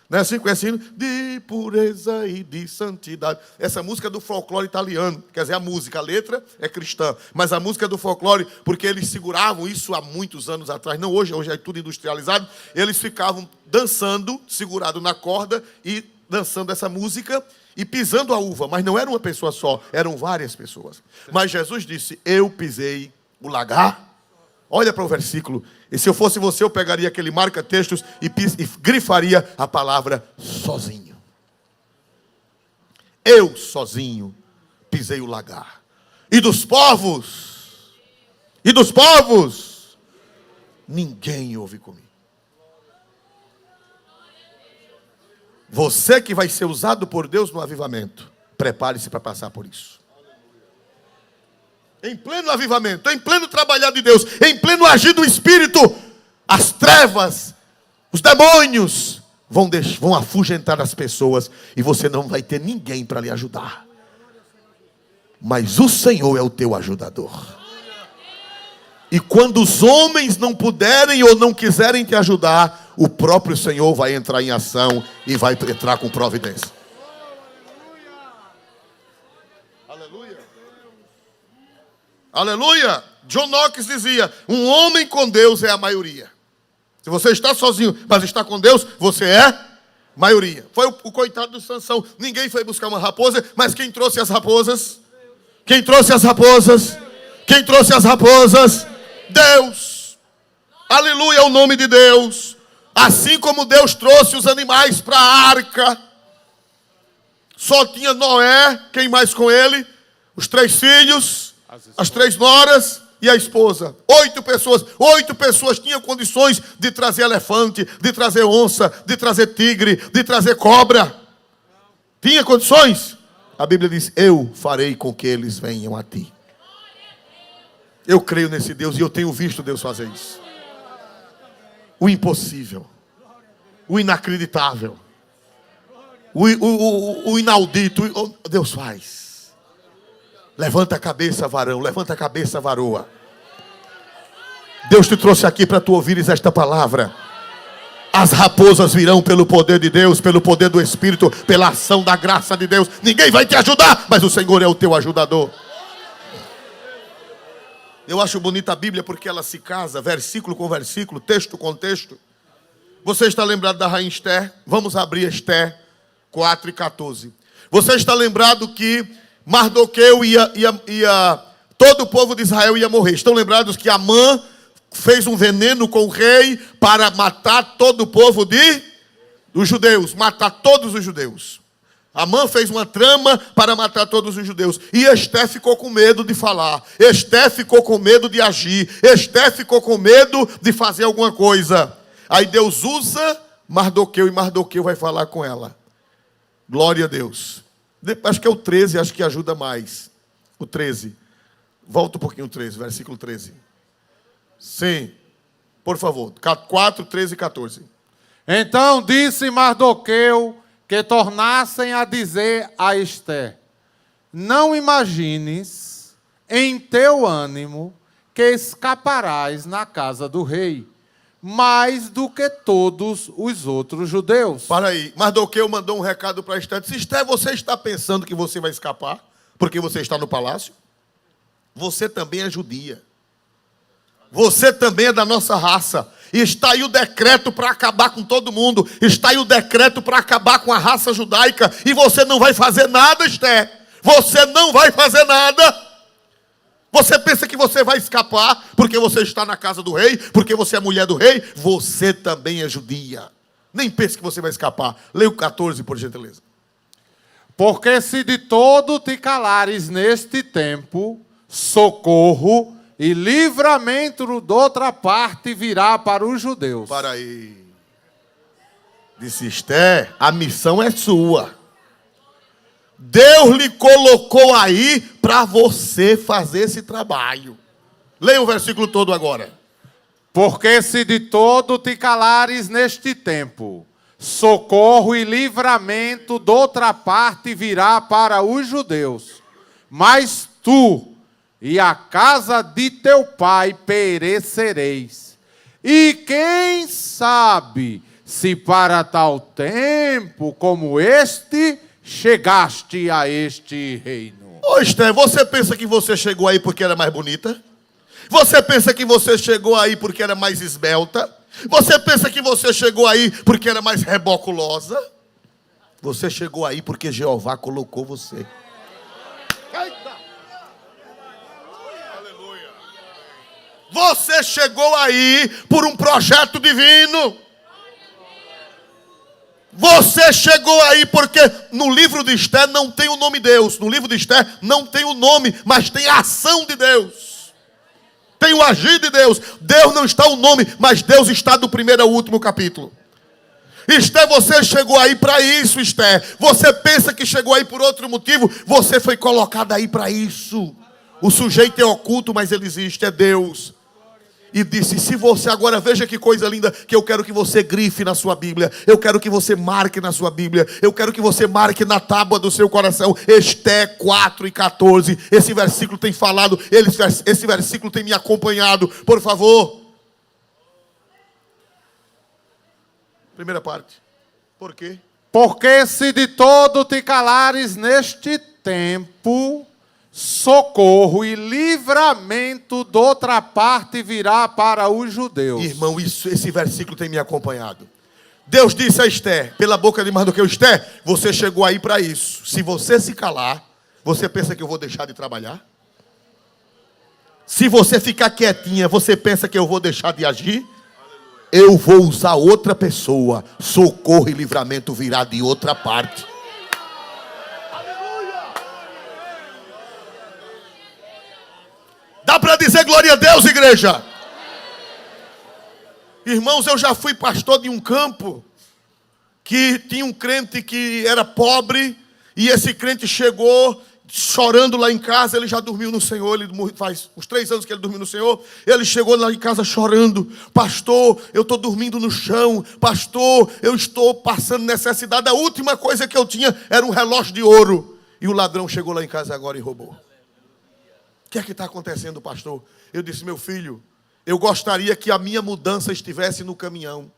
Speaker 1: Não é assim que é esse hino? De pureza e de santidade. Essa música é do folclore italiano. Quer dizer, a música, a letra é cristã. Mas a música é do folclore, porque eles seguravam isso há muitos anos atrás. Não hoje é tudo industrializado. Eles ficavam dançando, segurado na corda e dançando essa música e pisando a uva. Mas não era uma pessoa só, eram várias pessoas. Mas Jesus disse, eu pisei o lagar. Olha para o versículo. E se eu fosse você, eu pegaria aquele marca-textos e grifaria a palavra sozinho. Eu sozinho pisei o lagar. E dos povos, ninguém ouve comigo. Você que vai ser usado por Deus no avivamento, prepare-se para passar por isso. Em pleno avivamento, em pleno trabalhar de Deus, em pleno agir do Espírito, as trevas, os demônios vão afugentar as pessoas e você não vai ter ninguém para lhe ajudar. Mas o Senhor é o teu ajudador. E quando os homens não puderem ou não quiserem te ajudar, o próprio Senhor vai entrar em ação e vai entrar com providência. Aleluia! John Knox dizia, um homem com Deus é a maioria. Se você está sozinho, mas está com Deus, você é maioria. Foi o coitado do Sansão. Ninguém foi buscar uma raposa, mas quem trouxe as raposas? Quem trouxe as raposas? Quem trouxe as raposas? Deus. Aleluia, é o nome de Deus. Assim como Deus trouxe os animais para a arca. Só tinha Noé, quem mais com ele? Os 3 filhos, as 3 noras e a esposa. 8 pessoas. 8 pessoas tinham condições de trazer elefante, de trazer onça, de trazer tigre, de trazer cobra. Tinha condições? A Bíblia diz, eu farei com que eles venham a ti. Eu creio nesse Deus e eu tenho visto Deus fazer isso. O impossível. O inacreditável. O inaudito. Deus faz. Levanta a cabeça, varão. Levanta a cabeça, varoa. Deus te trouxe aqui para tu ouvires esta palavra. As raposas virão pelo poder de Deus, pelo poder do Espírito, pela ação da graça de Deus. Ninguém vai te ajudar, mas o Senhor é o teu ajudador. Eu acho bonita a Bíblia porque ela se casa, versículo com versículo, texto com texto. Você está lembrado da rainha Esther? Vamos abrir Esther 4:14. Você está lembrado que Mardoqueu todo o povo de Israel ia morrer. Estão lembrados que Amã fez um veneno com o rei para matar todo o povo dos judeus, matar todos os judeus. Amã fez uma trama para matar todos os judeus. E Esther ficou com medo de falar. Esther ficou com medo de agir. Esther ficou com medo de fazer alguma coisa. Aí Deus usa Mardoqueu e Mardoqueu vai falar com ela. Glória a Deus. Acho que é o 13, acho que ajuda mais. O 13. Volta um pouquinho o 13, versículo 13. Sim, por favor, 4, 13 e 14.
Speaker 2: Então disse Mardoqueu que tornassem a dizer a Esther: não imagines em teu ânimo que escaparás na casa do rei, mais do que todos os outros judeus.
Speaker 1: Para aí, Mardoqueu mandou um recado para Esther. Disse: Esther, você está pensando que você vai escapar porque você está no palácio? Você também é judia. Você também é da nossa raça. E está aí o decreto para acabar com todo mundo. Está aí o decreto para acabar com a raça judaica. E você não vai fazer nada, Esther. Você não vai fazer nada. Você pensa que você vai escapar porque você está na casa do rei, porque você é mulher do rei? Você também é judia. Nem pense que você vai escapar. Leia o 14, por gentileza.
Speaker 2: Porque se de todo te calares neste tempo, socorro e livramento de outra parte virá para os judeus.
Speaker 1: Para aí. Disse Esther, a missão é sua. Deus lhe colocou aí para você fazer esse trabalho. Leia o versículo todo agora.
Speaker 2: Porque se de todo te calares neste tempo, socorro e livramento de outra parte virá para os judeus. Mas tu e a casa de teu pai perecereis. E quem sabe se para tal tempo como este chegaste a este reino.
Speaker 1: Ô Esther, você pensa que você chegou aí porque era mais bonita? Você pensa que você chegou aí porque era mais esbelta? Você pensa que você chegou aí porque era mais reboculosa? Você chegou aí porque Jeová colocou você. Você chegou aí por um projeto divino. Você chegou aí porque no livro de Esther não tem o nome Deus. No livro de Esther não tem o nome, mas tem a ação de Deus. Tem o agir de Deus. Deus não está o nome, mas Deus está do primeiro ao último capítulo. Esther, você chegou aí para isso, Esther. Você pensa que chegou aí por outro motivo? Você foi colocado aí para isso. O sujeito é oculto, mas ele existe, é Deus. E disse, se você agora, veja que coisa linda, que eu quero que você grife na sua Bíblia, eu quero que você marque na sua Bíblia, eu quero que você marque na tábua do seu coração, Esther 4:14, esse versículo tem falado, esse versículo tem me acompanhado, por favor. Primeira parte, por quê?
Speaker 2: Porque se de todo te calares neste tempo, socorro e livramento de outra parte virá para os judeus.
Speaker 1: Irmão, esse versículo tem me acompanhado. Deus disse a Esther, pela boca de Mardoqueu, Esther, você chegou aí para isso. Se você se calar, você pensa que eu vou deixar de trabalhar? Se você ficar quietinha, você pensa que eu vou deixar de agir? Eu vou usar outra pessoa. Socorro e livramento virá de outra parte. Dá para dizer glória a Deus, igreja? Irmãos, eu já fui pastor de um campo que tinha um crente que era pobre, e esse crente chegou chorando lá em casa. Ele já dormiu no Senhor, ele faz uns 3 anos que ele dormiu no Senhor. Ele chegou lá em casa chorando: pastor, eu estou dormindo no chão, pastor, eu estou passando necessidade. A última coisa que eu tinha era um relógio de ouro, e o ladrão chegou lá em casa agora e roubou. O que é que está acontecendo, pastor? Eu disse: meu filho, eu gostaria que a minha mudança estivesse no caminhão,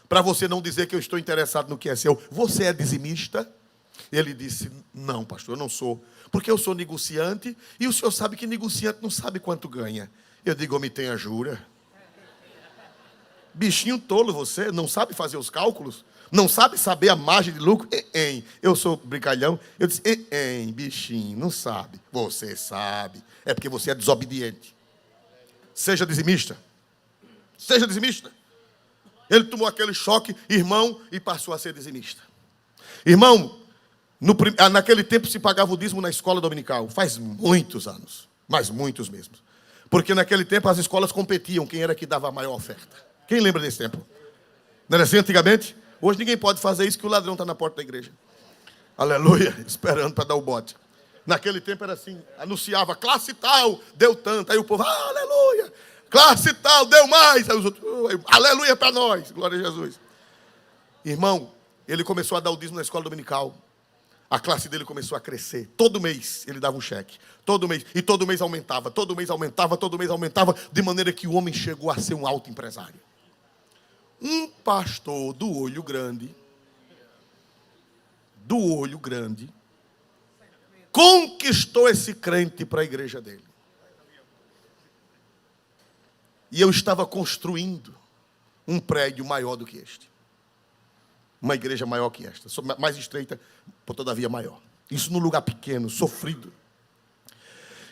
Speaker 1: para você não dizer que eu estou interessado no que é seu. Você é dizimista? Ele disse: não, pastor, eu não sou, porque eu sou negociante, e o senhor sabe que negociante não sabe quanto ganha. Eu digo: me tenha jura. Bichinho tolo você, não sabe fazer os cálculos, não sabe saber a margem de lucro. Eu sou brincalhão. Eu disse: bichinho, não sabe. Você sabe, é porque você é desobediente. Seja dizimista. Seja dizimista. Ele tomou aquele choque, irmão, e passou a ser dizimista. Irmão, naquele tempo se pagava o dízimo na escola dominical. Faz muitos anos, mas muitos mesmo. Porque naquele tempo as escolas competiam, quem era que dava a maior oferta. Quem lembra desse tempo? Não era assim antigamente? Hoje ninguém pode fazer isso, que o ladrão está na porta da igreja. Aleluia, esperando para dar o bote. Naquele tempo era assim, anunciava: classe tal, deu tanto. Aí o povo: aleluia. Classe tal, deu mais. Aí os outros: aleluia para nós, glória a Jesus. Irmão, ele começou a dar o dízimo na escola dominical. A classe dele começou a crescer. Todo mês ele dava um cheque. Todo mês. E todo mês aumentava. Todo mês aumentava. Todo mês aumentava. De maneira que o homem chegou a ser um alto empresário. Um pastor do olho grande, conquistou esse crente para a igreja dele. E eu estava construindo um prédio maior do que este. Uma igreja maior que esta. Mais estreita, por todavia maior. Isso num lugar pequeno, sofrido.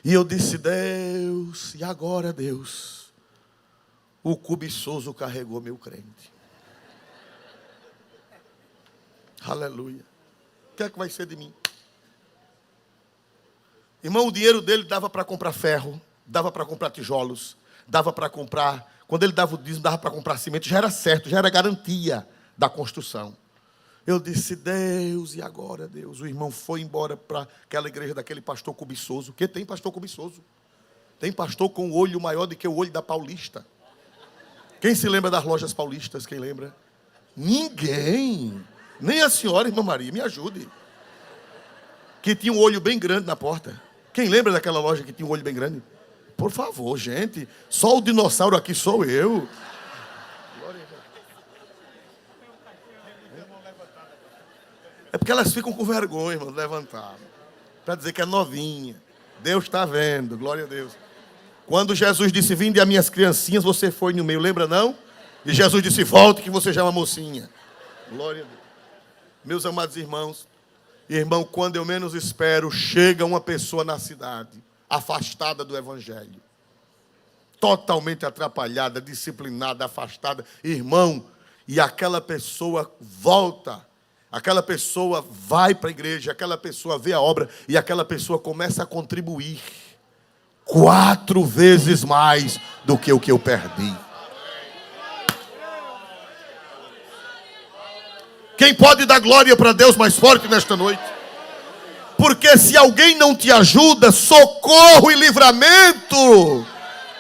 Speaker 1: E eu disse: Deus, e agora, Deus? O cobiçoso carregou meu crente. Aleluia. O que é que vai ser de mim? Irmão, o dinheiro dele dava para comprar ferro, dava para comprar tijolos, dava para comprar, quando ele dava o dízimo, dava para comprar cimento. Já era certo, já era garantia da construção. Eu disse: Deus, e agora, Deus? O irmão foi embora para aquela igreja daquele pastor cobiçoso. Que tem pastor cobiçoso? Tem pastor com o olho maior do que o olho da Paulista. Quem se lembra das lojas paulistas? Quem lembra? Ninguém. Nem a senhora, irmã Maria, me ajude. Que tinha um olho bem grande na porta. Quem lembra daquela loja que tinha um olho bem grande? Por favor, gente. Só o dinossauro aqui sou eu. É porque elas ficam com vergonha, irmão, de levantar. Para dizer que é novinha. Deus está vendo, glória a Deus. Quando Jesus disse: vinde a minhas criancinhas, você foi no meio, lembra não? E Jesus disse: volte que você já é uma mocinha. Glória a Deus. Meus amados irmãos, irmão, quando eu menos espero, chega uma pessoa na cidade, afastada do evangelho. Totalmente atrapalhada, disciplinada, afastada. Irmão, e aquela pessoa volta. Aquela pessoa vai para a igreja, aquela pessoa vê a obra e aquela pessoa começa a contribuir 4 vezes mais do que o que eu perdi. Quem pode dar glória para Deus mais forte nesta noite? Porque se alguém não te ajuda, socorro e livramento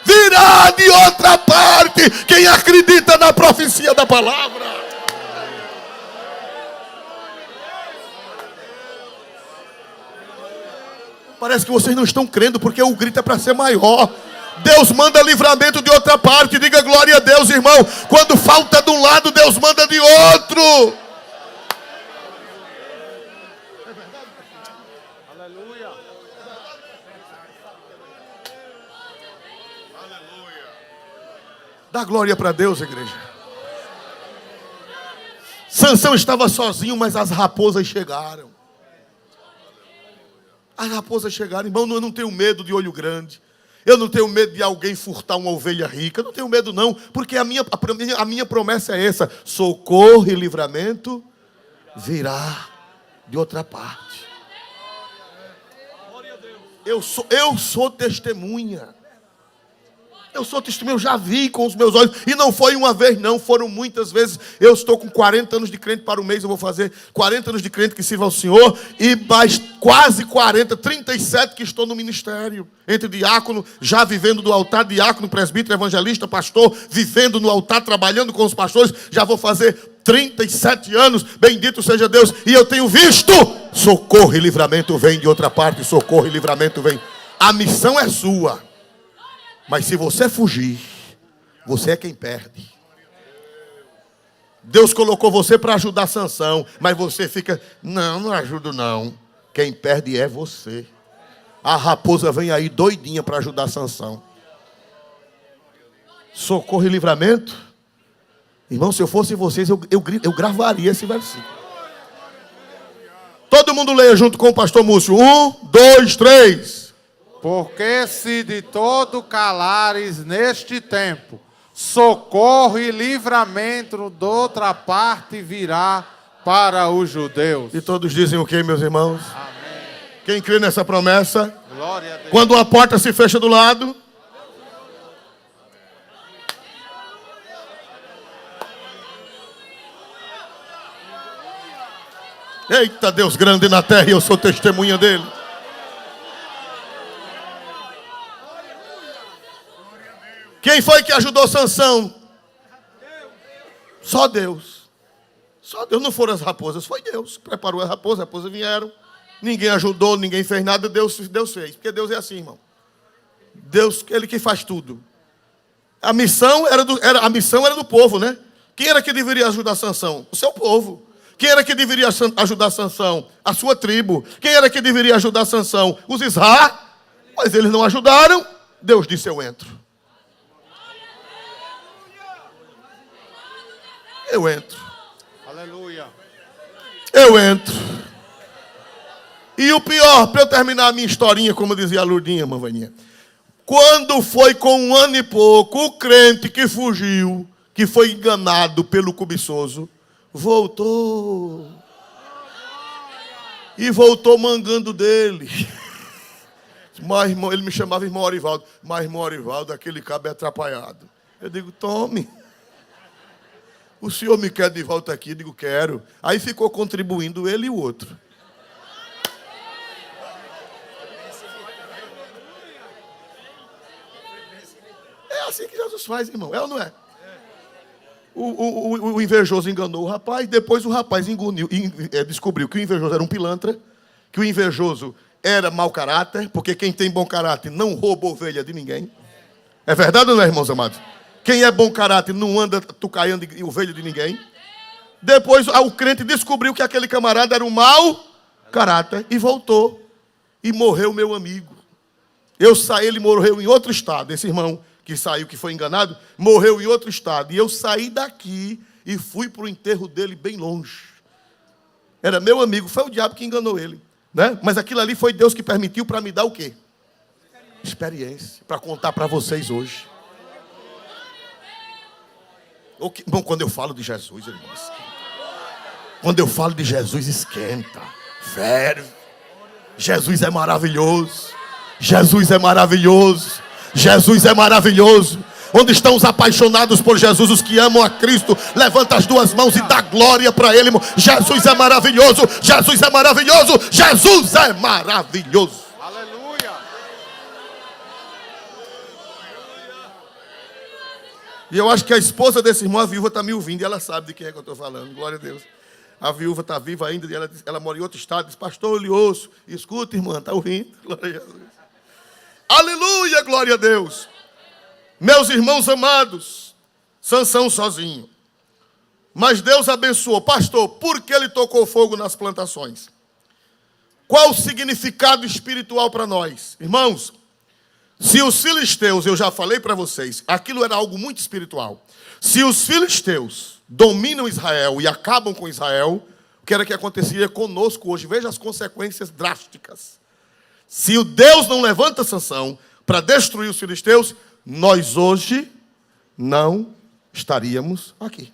Speaker 1: virá de outra parte. Quem acredita na profecia da palavra? Parece que vocês não estão crendo, porque o grito é para ser maior. Deus manda livramento de outra parte. Diga glória a Deus, irmão. Quando falta de um lado, Deus manda de outro.
Speaker 2: Aleluia.
Speaker 1: Dá glória para Deus, igreja. Sansão estava sozinho, mas as raposas chegaram. As raposas chegaram. Irmão, eu não tenho medo de olho grande. Eu não tenho medo de alguém furtar uma ovelha rica. Eu não tenho medo não, porque a minha promessa é essa: socorro e livramento virá de outra parte. Eu sou testemunha. Eu sou testemunho, eu já vi com os meus olhos. E não foi uma vez, não. Foram muitas vezes. Eu estou com 40 anos de crente para o mês. Eu vou fazer 40 anos de crente que sirva ao Senhor. E mais quase 40, 37 que estou no ministério. Entre diácono, já vivendo do altar, diácono, presbítero, evangelista, pastor. Vivendo no altar, trabalhando com os pastores. Já vou fazer 37 anos. Bendito seja Deus. E eu tenho visto. Socorro e livramento vem de outra parte. Socorro e livramento vem. A missão é sua. Mas se você fugir, você é quem perde. Deus colocou você para ajudar Sansão, mas você fica, não ajudo não. Quem perde é você. A raposa vem aí doidinha para ajudar Sansão. Socorro e livramento. Irmão, se eu fosse vocês, eu gravaria esse versículo. Todo mundo leia junto com o pastor Múcio. 1, 2, 3.
Speaker 2: Porque se de todo calares neste tempo, socorro e livramento de outra parte virá para os judeus.
Speaker 1: E todos dizem o que, meus irmãos?
Speaker 2: Amém.
Speaker 1: Quem crê nessa promessa?
Speaker 2: Glória a Deus.
Speaker 1: Quando uma porta se fecha do lado, eita, Deus grande na terra, e eu sou testemunha dele. Quem foi que ajudou Sansão? Só Deus. Só Deus. Não foram as raposas, foi Deus. Preparou as raposas vieram. Ninguém ajudou, ninguém fez nada, Deus fez. Porque Deus é assim, irmão. Deus, Ele que faz tudo. A missão era do povo, né? Quem era que deveria ajudar Sansão? O seu povo. Quem era que deveria ajudar Sansão? A sua tribo. Quem era que deveria ajudar Sansão? Os Israel. Mas eles não ajudaram. Deus disse, eu entro. Eu entro.
Speaker 2: Aleluia.
Speaker 1: Eu entro. E o pior, para eu terminar a minha historinha, como dizia a Lourdinha, mamaninha. Quando foi com 1 ano e pouco, o crente que fugiu, que foi enganado pelo cobiçoso, voltou. E voltou mangando dele. Mas, irmão, ele me chamava irmão Orivaldo. Mas, irmão Orivaldo, aquele cabo é atrapalhado. Eu digo, tome. O senhor me quer de volta aqui? Eu digo, quero. Aí ficou contribuindo ele e o outro. É assim que Jesus faz, irmão. É ou não é? O invejoso enganou o rapaz. Depois o rapaz descobriu que o invejoso era um pilantra. Que o invejoso era mau caráter. Porque quem tem bom caráter não rouba ovelha de ninguém. É verdade ou não é, irmãos amados? Quem é bom caráter não anda tucaiando ovelha de ninguém. Depois o crente descobriu que aquele camarada era um mau caráter e voltou. E morreu meu amigo. Ele morreu em outro estado. Esse irmão que saiu, que foi enganado, morreu em outro estado. E eu saí daqui e fui para o enterro dele bem longe. Era meu amigo, foi o diabo que enganou ele. Né? Mas aquilo ali foi Deus que permitiu para me dar o quê? Experiência. Para contar para vocês hoje. Bom, quando eu falo de Jesus, irmãos, quando eu falo de Jesus, esquenta, ferve. Jesus é maravilhoso. Jesus é maravilhoso. Jesus é maravilhoso. Onde estão os apaixonados por Jesus, os que amam a Cristo? Levanta as duas mãos e dá glória para Ele, irmão. Jesus é maravilhoso. Jesus é maravilhoso. Jesus é maravilhoso. E eu acho que a esposa desse irmão, a viúva, está me ouvindo. E ela sabe de quem é que eu estou falando. Glória a Deus. A viúva está viva ainda. E ela mora em outro estado. Diz, pastor, eu lhe ouço. Escuta, irmã, está ouvindo? Glória a Jesus. Aleluia, glória a Deus. Meus irmãos amados. Sansão sozinho. Mas Deus abençoou. Pastor, por que ele tocou fogo nas plantações? Qual o significado espiritual para nós? Irmãos, se os filisteus, eu já falei para vocês, aquilo era algo muito espiritual. Se os filisteus dominam Israel e acabam com Israel, o que era que aconteceria conosco hoje? Veja as consequências drásticas. Se o Deus não levanta Sansão para destruir os filisteus, nós hoje não estaríamos aqui.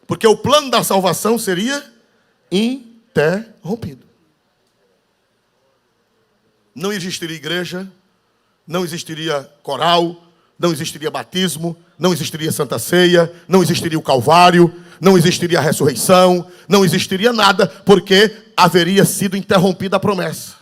Speaker 1: Porque o plano da salvação seria interrompido. Não existiria igreja, não existiria coral, não existiria batismo, não existiria Santa Ceia, não existiria o Calvário, não existiria a ressurreição, não existiria nada, porque haveria sido interrompida a promessa.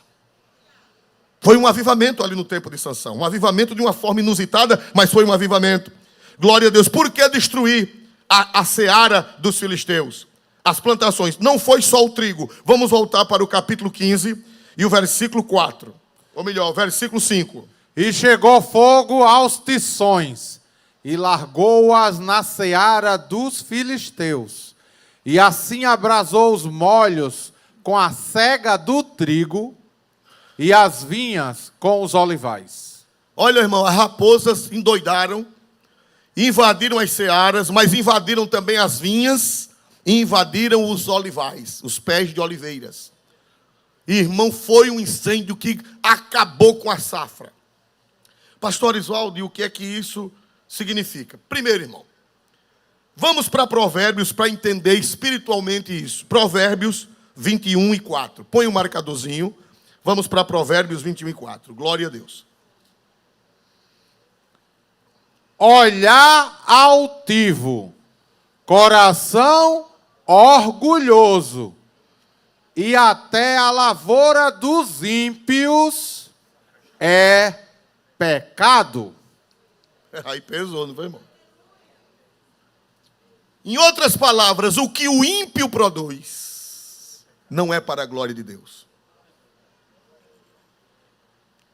Speaker 1: Foi um avivamento ali no tempo de Sansão, um avivamento de uma forma inusitada, mas foi um avivamento. Glória a Deus. Por que destruir a seara dos filisteus? As plantações. Não foi só o trigo. Vamos voltar para o capítulo 15 e o versículo 4. Ou melhor, o versículo 5.
Speaker 2: E chegou fogo aos tições, e largou-as na seara dos filisteus. E assim abrasou os molhos com a sega do trigo, e as vinhas com os olivais.
Speaker 1: Olha, irmão, as raposas endoidaram, invadiram as searas, mas invadiram também as vinhas, e invadiram os olivais, os pés de oliveiras. Irmão, foi um incêndio que acabou com a safra. Pastor Oswaldo, e o que é que isso significa? Primeiro, irmão, vamos para Provérbios para entender espiritualmente isso. Provérbios 21 e 4. Põe um marcadorzinho. Vamos para Provérbios 21 e 4. Glória a Deus.
Speaker 2: Olhar altivo, coração orgulhoso, e até a lavoura dos ímpios é pecado.
Speaker 1: Aí pesou, não foi, irmão? Em outras palavras, o que o ímpio produz não é para a glória de Deus.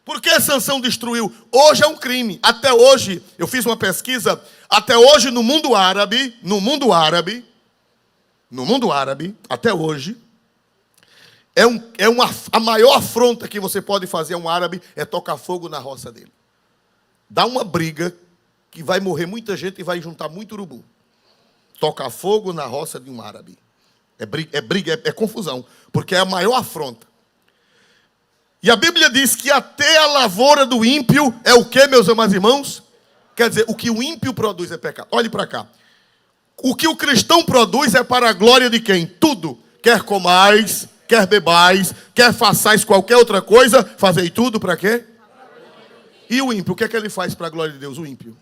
Speaker 1: Por que Sansão destruiu? Hoje é um crime. Até hoje, eu fiz uma pesquisa, até hoje no mundo árabe, até hoje, a maior afronta que você pode fazer a um árabe é tocar fogo na roça dele. Dá uma briga que vai morrer muita gente e vai juntar muito urubu. Tocar fogo na roça de um árabe. É confusão, porque é a maior afronta. E a Bíblia diz que até a lavoura do ímpio é o que, meus amados irmãos? Quer dizer, o que o ímpio produz é pecado. Olhe para cá. O que o cristão produz é para a glória de quem? Tudo. Quer comais, quer bebais, quer façais qualquer outra coisa, fazei tudo para quê? E o ímpio, o que é que ele faz para a glória de Deus? O ímpio.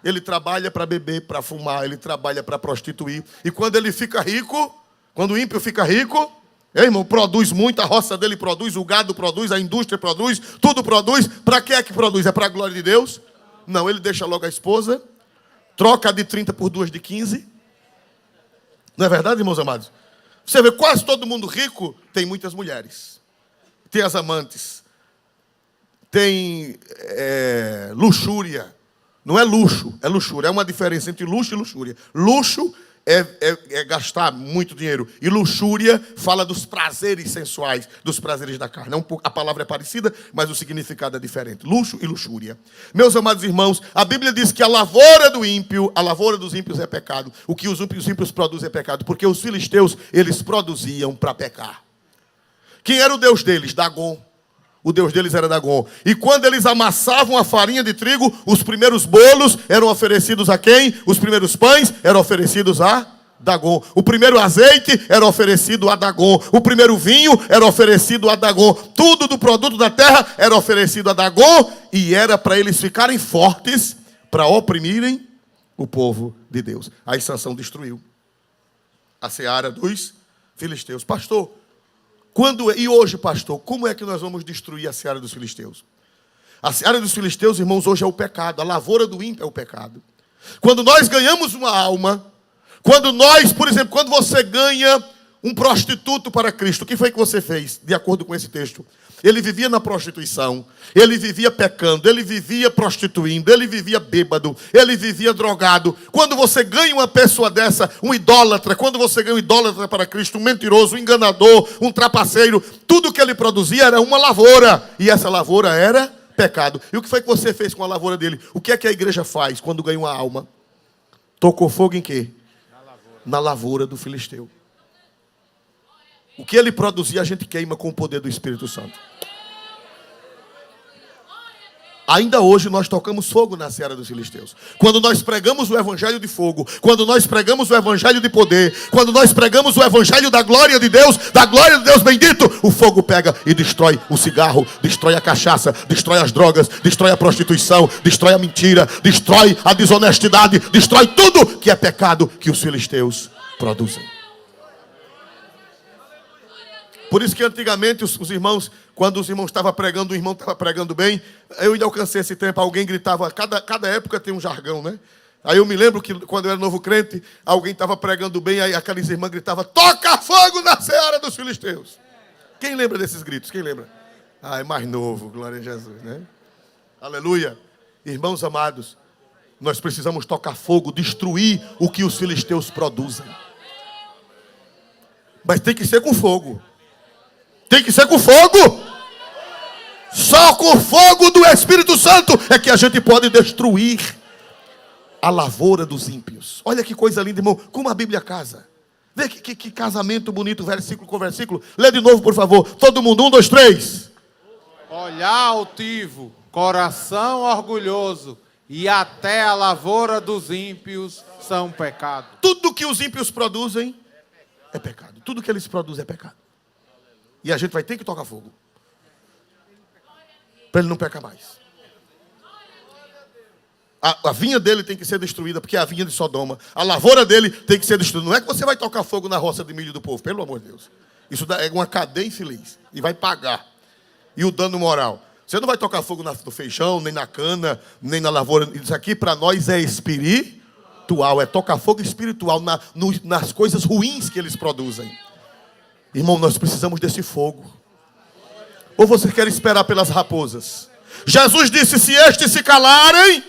Speaker 1: Ele trabalha para beber, para fumar, ele trabalha para prostituir. E quando ele fica rico, quando o ímpio fica rico, irmão, produz muito, a roça dele produz, o gado produz, a indústria produz, tudo produz. Para que é que produz? É para a glória de Deus? Não, ele deixa logo a esposa, troca a de 30 por 2 de 15. Não é verdade, irmãos amados? Você vê, quase todo mundo rico tem muitas mulheres. Tem as amantes. Tem luxúria. Não é luxo, é luxúria. É uma diferença entre luxo e luxúria. Luxo é gastar muito dinheiro. E luxúria fala dos prazeres sensuais, dos prazeres da carne. A palavra é parecida, mas o significado é diferente. Luxo e luxúria. Meus amados irmãos, a Bíblia diz que a lavoura dos ímpios é pecado. O que os ímpios produzem é pecado. Porque os filisteus, eles produziam para pecar. Quem era o Deus deles? Dagon. O Deus deles era Dagon. E quando eles amassavam a farinha de trigo, os primeiros bolos eram oferecidos a quem? Os primeiros pães eram oferecidos a Dagon. O primeiro azeite era oferecido a Dagon. O primeiro vinho era oferecido a Dagon. Tudo do produto da terra era oferecido a Dagon. E era para eles ficarem fortes, para oprimirem o povo de Deus. Aí Sansão destruiu a seara dos filisteus. Pastor, e hoje, pastor, como é que nós vamos destruir a seara dos filisteus? A seara dos filisteus, irmãos, hoje é o pecado. A lavoura do ímpio é o pecado. Quando nós ganhamos uma alma, por exemplo, quando você ganha um prostituto para Cristo, o que foi que você fez, de acordo com esse texto? Ele vivia na prostituição, ele vivia pecando, ele vivia prostituindo, ele vivia bêbado, ele vivia drogado. Quando você ganha uma pessoa dessa, um idólatra, quando você ganha um idólatra para Cristo, um mentiroso, um enganador, um trapaceiro, tudo que ele produzia era uma lavoura, e essa lavoura era pecado. E o que foi que você fez com a lavoura dele? O que é que a igreja faz quando ganha uma alma? Tocou fogo em quê? Na lavoura do filisteu. O que ele produzia, a gente queima com o poder do Espírito Santo. Ainda hoje nós tocamos fogo na seara dos filisteus. Quando nós pregamos o evangelho de fogo, quando nós pregamos o evangelho de poder, quando nós pregamos o evangelho da glória de Deus bendito, o fogo pega e destrói o cigarro, destrói a cachaça, destrói as drogas, destrói a prostituição, destrói a mentira, destrói a desonestidade, destrói tudo que é pecado que os filisteus produzem. Por isso que antigamente os irmãos, quando os irmãos estavam pregando, o irmão estava pregando bem, eu ainda alcancei esse tempo, alguém gritava, cada época tem um jargão, né? Aí eu me lembro que quando eu era novo crente, alguém estava pregando bem, aí aquelas irmãs gritavam, toca fogo na seara dos filisteus. Quem lembra desses gritos? Quem lembra? Ah, é mais novo, glória a Jesus, né? Aleluia. Irmãos amados, nós precisamos tocar fogo, destruir o que os filisteus produzem. Mas tem que ser com fogo. Tem que ser com fogo. Só com fogo do Espírito Santo é que a gente pode destruir a lavoura dos ímpios. Olha que coisa linda, irmão. Como a Bíblia casa. Vê que casamento bonito, versículo com versículo. Lê de novo, por favor. Todo mundo, 1, 2, 3.
Speaker 2: Olhar altivo, coração orgulhoso e até a lavoura dos ímpios são pecado.
Speaker 1: Tudo que os ímpios produzem é pecado. Tudo que eles produzem é pecado. E a gente vai ter que tocar fogo. Para ele não pecar mais. A vinha dele tem que ser destruída, porque é a vinha de Sodoma. A lavoura dele tem que ser destruída. Não é que você vai tocar fogo na roça de milho do povo, pelo amor de Deus. Isso é uma cadeia infeliz. E vai pagar. E o dano moral. Você não vai tocar fogo no feijão, nem na cana, nem na lavoura. Isso aqui para nós é espiritual. É tocar fogo espiritual nas coisas ruins que eles produzem. Irmão, nós precisamos desse fogo. Ou você quer esperar pelas raposas? Jesus disse, se estes se calarem,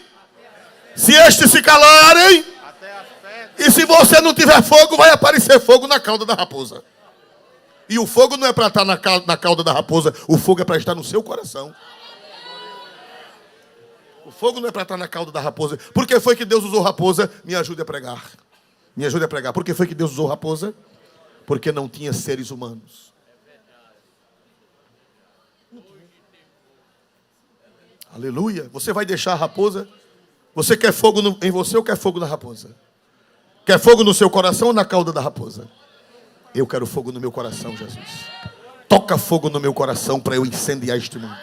Speaker 1: e se você não tiver fogo, vai aparecer fogo na cauda da raposa. E o fogo não é para estar na cauda da raposa, o fogo é para estar no seu coração. O fogo não é para estar na cauda da raposa. Por que foi que Deus usou raposa? Me ajude a pregar. Me ajude a pregar. Por que foi que Deus usou raposa? Porque não tinha seres humanos. Aleluia. Você vai deixar a raposa? Você quer fogo em você ou quer fogo na raposa? Quer fogo no seu coração ou na cauda da raposa? Eu quero fogo no meu coração, Jesus. Toca fogo no meu coração para eu incendiar este mundo.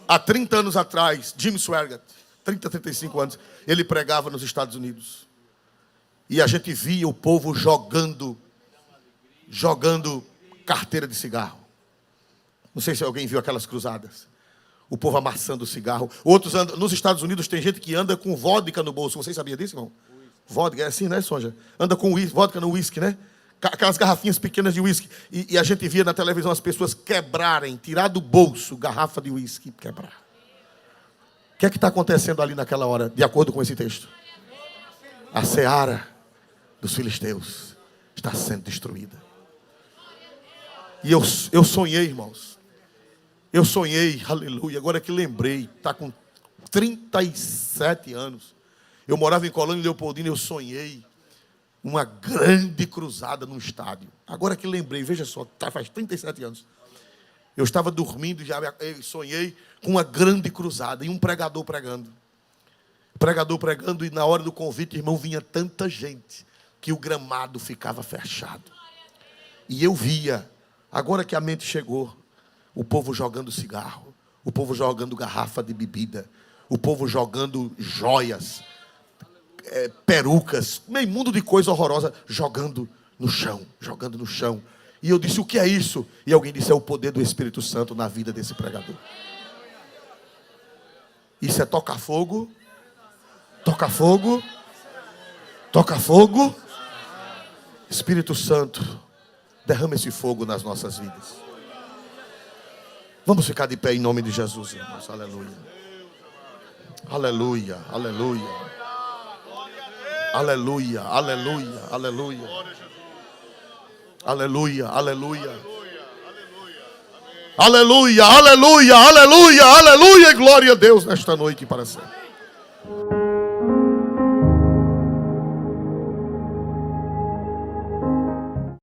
Speaker 1: Há 30 anos atrás, Jim Swaggart, 35 anos, ele pregava nos Estados Unidos. E a gente via o povo jogando carteira de cigarro. Não sei se alguém viu aquelas cruzadas. O povo amassando o cigarro. Outros andam. Nos Estados Unidos tem gente que anda com vodka no bolso. Vocês sabiam disso, irmão? Vodka, é assim, né, Sonja? Anda com vodka no uísque, né? Aquelas garrafinhas pequenas de uísque. E a gente via na televisão as pessoas quebrarem, tirar do bolso garrafa de uísque e quebrar. O que é que está acontecendo ali naquela hora, de acordo com esse texto? A seara dos filisteus está sendo destruída. E eu sonhei, irmãos. Eu sonhei, aleluia. Agora que lembrei, está com 37 anos. Eu morava em Colônia Leopoldina e eu sonhei uma grande cruzada num estádio. Agora que lembrei, veja só, faz 37 anos. Eu estava dormindo e já sonhei com uma grande cruzada e um pregador pregando. Pregador pregando e na hora do convite, irmão, vinha tanta gente que o gramado ficava fechado. E eu via, agora que a mente chegou, o povo jogando cigarro, o povo jogando garrafa de bebida, o povo jogando joias, perucas, meio mundo de coisa horrorosa, jogando no chão. E eu disse, o que é isso? E alguém disse, é o poder do Espírito Santo na vida desse pregador. Isso é tocar fogo, toca fogo, toca fogo. Espírito Santo, derrama esse fogo nas nossas vidas. Vamos ficar de pé em nome de Jesus, irmãos. Aleluia. Aleluia, aleluia. Aleluia, aleluia, aleluia. Aleluia, aleluia. Aleluia, aleluia, aleluia, aleluia. Glória a Deus nesta noite e para sempre.